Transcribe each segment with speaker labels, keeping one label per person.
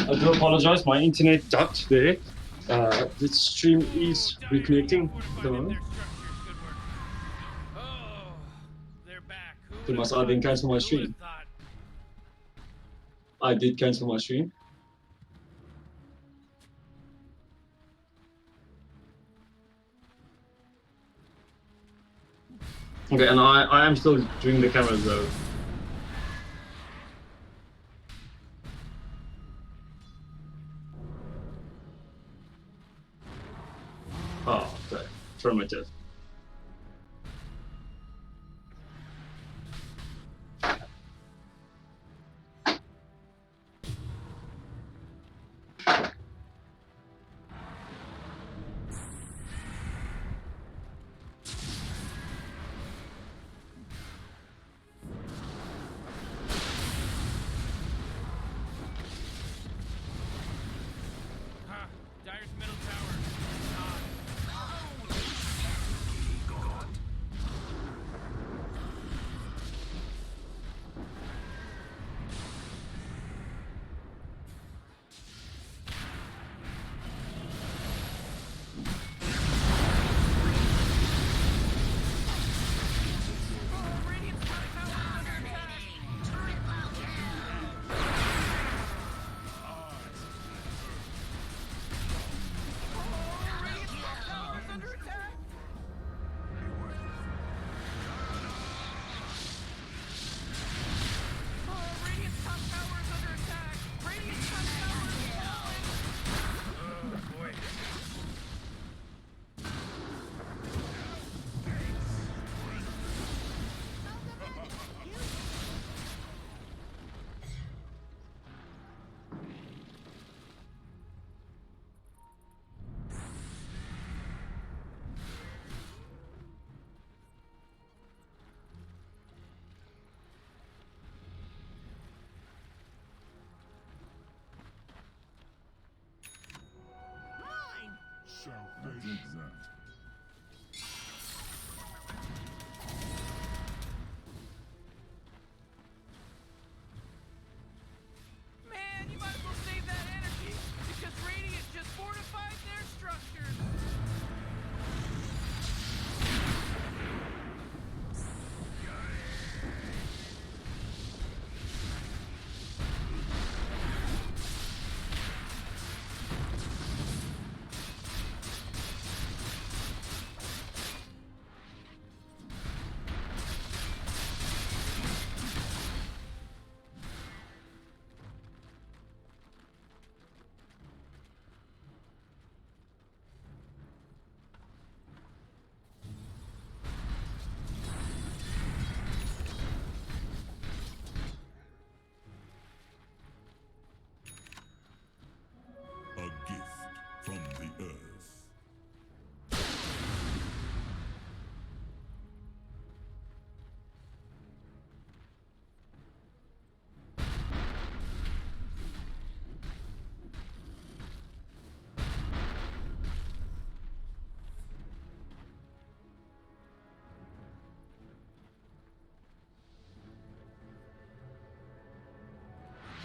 Speaker 1: I do apologize. My internet ducked there. The stream is reconnecting at the moment.
Speaker 2: Oh, they're back.
Speaker 1: So must I then cancel my
Speaker 2: Who would have
Speaker 1: stream?
Speaker 2: thought?
Speaker 1: I did cancel my stream. Okay, and I am still doing the cameras though. Oh, okay. Affirmative.
Speaker 2: Huh, Dyer's middle tower. Gone. Radiant's top tower under attack. Radiant's top tower is under attack. Radiant's top tower is under attack. Radiant's top tower is falling. Oh boy. Man, you might as well save that energy because Radiant just fortified their structures.
Speaker 3: A gift from the earth.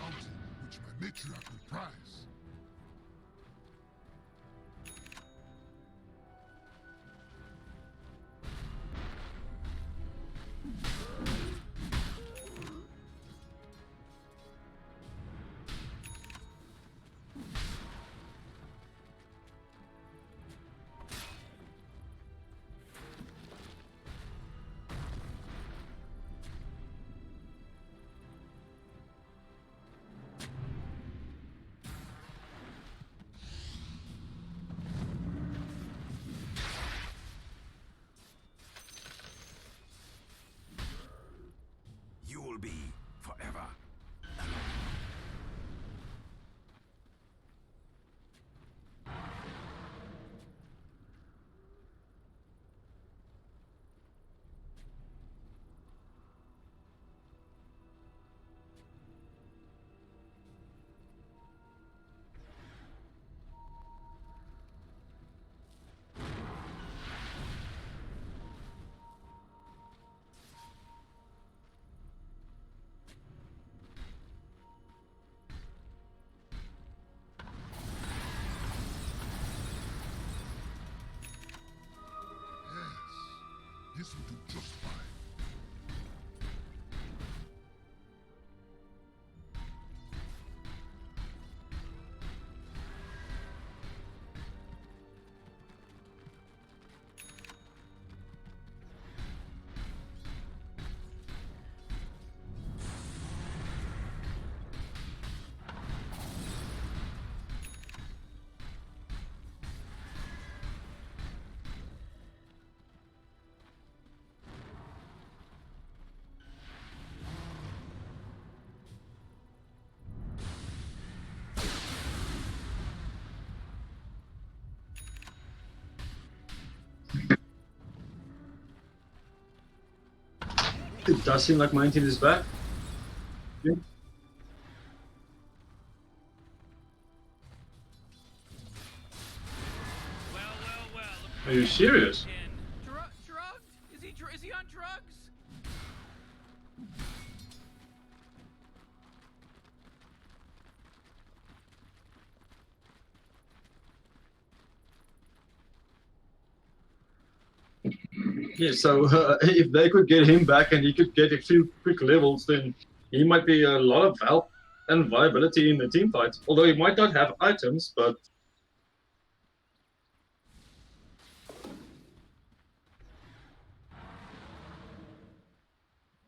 Speaker 4: Mountain which my matriarch will prize.
Speaker 3: You will be forever.
Speaker 1: It does seem like my team is back. Yeah.
Speaker 2: Well.
Speaker 1: Are you serious?
Speaker 2: Drugged? Is he on drugs?
Speaker 1: Yeah, so if they could get him back and he could get a few quick levels, then he might be a lot of help and viability in the team fight. Although he might not have items, but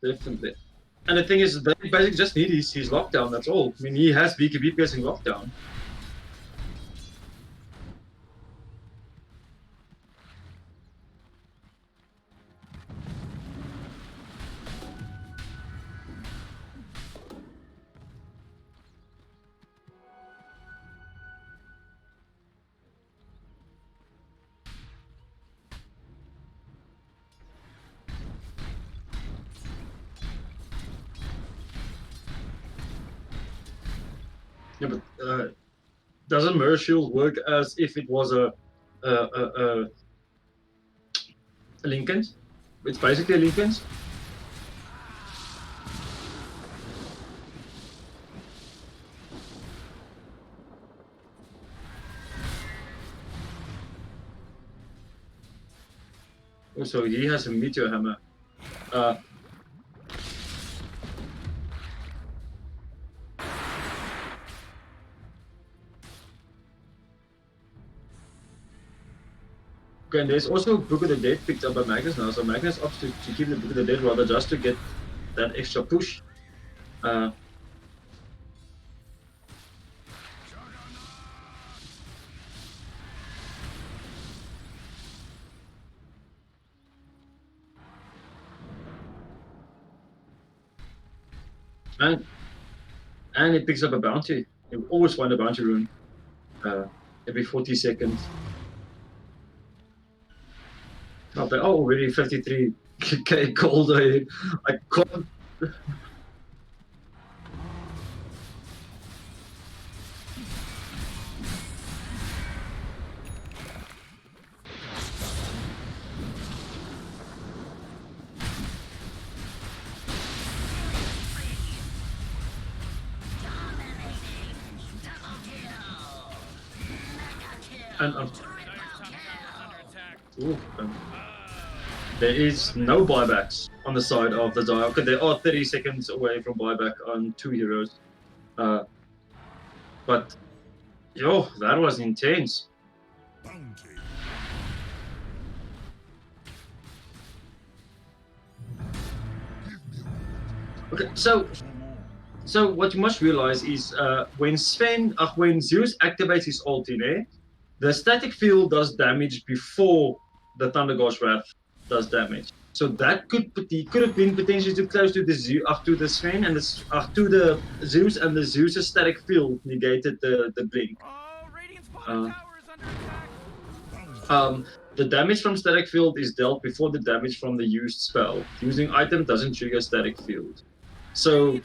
Speaker 1: definitely. And the thing is, they basically just need his lockdown, that's all. I mean, he has BKB piercing lockdown. Yeah, but doesn't Mirror Shield work as if it was a Lincoln's? It's basically a Lincoln's. Also, he has a meteor hammer. Okay, and there's also Book of the Dead picked up by Magnus now, so Magnus opts to keep the Book of the Dead rather just to get that extra push. And it picks up a bounty. You always find a bounty rune every 40 seconds. Oh, but already 53k gold. I can't. And ooh, there is no buybacks on the side of the dial. Okay, they are 30 seconds away from buyback on 2 heroes. But yo, that was intense.
Speaker 3: Bounty.
Speaker 1: Okay, so what you must realize is when Zeus activates his ult in air, the static field does damage before the Thunder God's Wrath does damage. So that could have been potentially too close to the Sven and to the Zeus, and the Zeus's static field negated the blink.
Speaker 2: Oh, Radiant's bottom tower is under attack.
Speaker 1: The damage from static field is dealt before the damage from the used spell. Using item doesn't trigger static field. So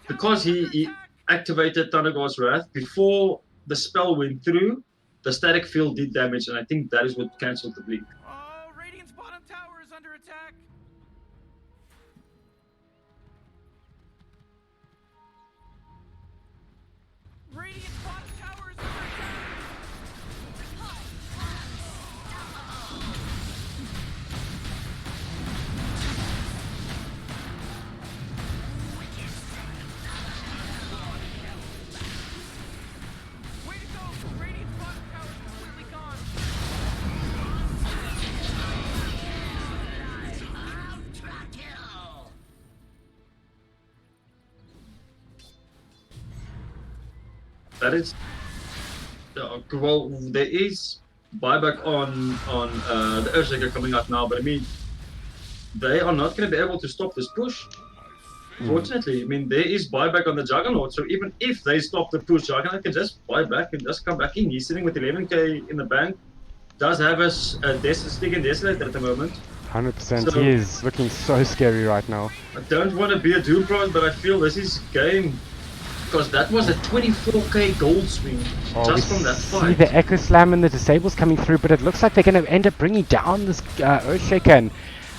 Speaker 1: because he activated Thunder God's Wrath before the spell went through, the static field did damage, and I think that is what cancelled the blink.
Speaker 2: Oh, Radiant's bottom tower is under attack. Radiant's bottom tower is under attack. Way to go! Radiant's bottom tower is completely gone.
Speaker 1: That is well. There is buyback on the Earthshaker coming out now, but I mean, they are not going to be able to stop this push. Fortunately, I mean, there is buyback on the Juggernaut, so even if they stop the push, Juggernaut can just buy back and just come back in. He's sitting with 11k in the bank. Does have a stick and desolator at the moment.
Speaker 5: 100%. He
Speaker 1: So
Speaker 5: is looking so scary right now.
Speaker 1: I don't want to be a doom prize, but I feel this is game because that was a 24k gold swing
Speaker 5: Oh, we
Speaker 1: just from that
Speaker 5: see
Speaker 1: fight.
Speaker 5: the Echo Slam and the Disables coming through, but it looks like they're going to end up bringing down this Earthshaker. And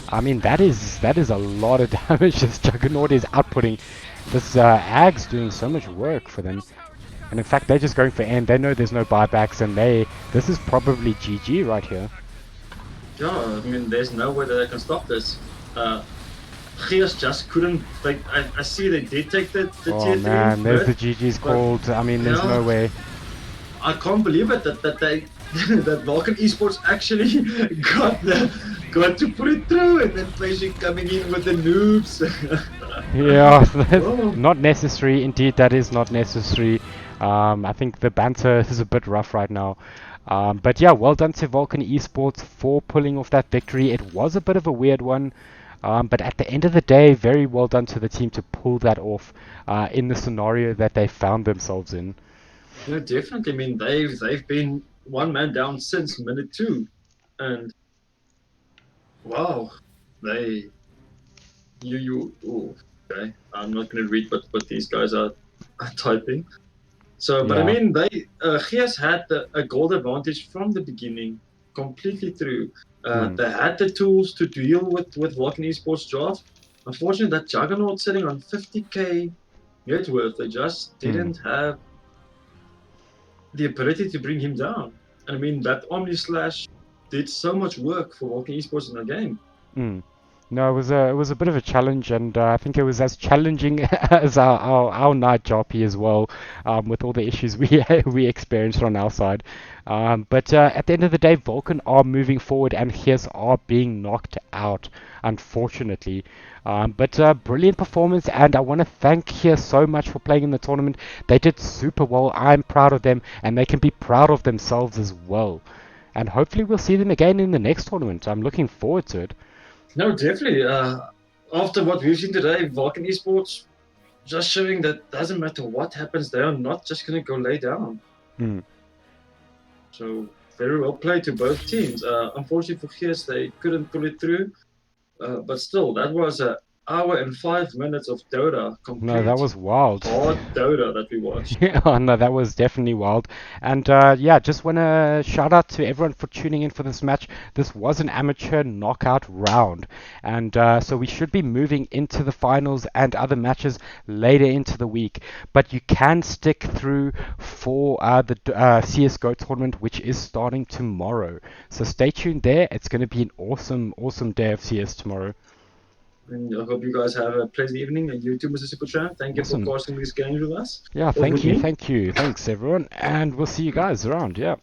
Speaker 5: I mean, that is a lot of damage this Juggernaut is outputting. This Ag's doing so much work for them. And in fact, they're just going for end. They know there's no buybacks, and this is probably GG right here.
Speaker 1: Yeah, I mean, there's no way that I can stop this. Gears just couldn't. Like, I see they did take the
Speaker 5: Oh
Speaker 1: tier
Speaker 5: man,
Speaker 1: 3,
Speaker 5: there's the
Speaker 1: but
Speaker 5: GG's called. I mean, there's no
Speaker 1: yeah,
Speaker 5: way.
Speaker 1: I can't believe it that they that Vulcan Esports actually got to put it through, and then Flazy coming in with the noobs.
Speaker 5: Yeah, that's
Speaker 1: Oh,
Speaker 5: not necessary. Indeed, that is not necessary. I think the banter is a bit rough right now. But yeah, well done to Vulcan Esports for pulling off that victory. It was a bit of a weird one, but at the end of the day, very well done to the team to pull that off in the scenario that they found themselves in.
Speaker 1: yeah, definitely. I mean, they've been one man down since minute 2, and wow, they oh, okay. I'm not going to read what these guys are typing. So, but I
Speaker 5: Yeah.
Speaker 1: mean, Gears had a gold advantage from the beginning, completely through.
Speaker 5: Hmm.
Speaker 1: They had the tools to deal with Vulcan Esports draft. Unfortunately, that Juggernaut sitting on 50k net worth, they just
Speaker 5: Hmm.
Speaker 1: didn't have the ability to bring him down. And I mean, that Omni Slash did so much work for Vulcan Esports in the game.
Speaker 5: Hmm. No, it was a bit of a challenge, and I think it was as challenging as our night jockey as well, with all the issues we experienced on our side. But at the end of the day, Vulcan are moving forward, and Gears are being knocked out, unfortunately. But brilliant performance, and I want to thank Gears so much for playing in the tournament. They did super well. I'm proud of them, and they can be proud of themselves as well. And hopefully we'll see them again in the next tournament. I'm looking forward to it.
Speaker 1: No, definitely. After what we've seen today, Vulcan Esports just showing that doesn't matter what happens, they are not just going to go lay down.
Speaker 5: Hmm.
Speaker 1: So very well played to both teams. Unfortunately for Gears, they couldn't pull it through. But still, that was an hour and 5 minutes of Dota,
Speaker 5: No, that
Speaker 1: complete
Speaker 5: was wild.
Speaker 1: hard Dota that we watched.
Speaker 5: Yeah, no, that was definitely wild. And yeah, just want to shout out to everyone for tuning in for this match. This was an amateur knockout round. And so we should be moving into the finals and other matches later into the week. But you can stick through for the CSGO tournament, which is starting tomorrow. So stay tuned there. It's going to be an awesome, awesome day of CS tomorrow.
Speaker 1: And I hope you guys have a pleasant evening. And you too, Mr. Supertramp. Thank you for
Speaker 5: Awesome.
Speaker 1: casting these games with us
Speaker 5: Yeah,
Speaker 1: or with
Speaker 5: thank you,
Speaker 1: me.
Speaker 5: thank you. Thanks, everyone. And we'll see you guys around. Yeah.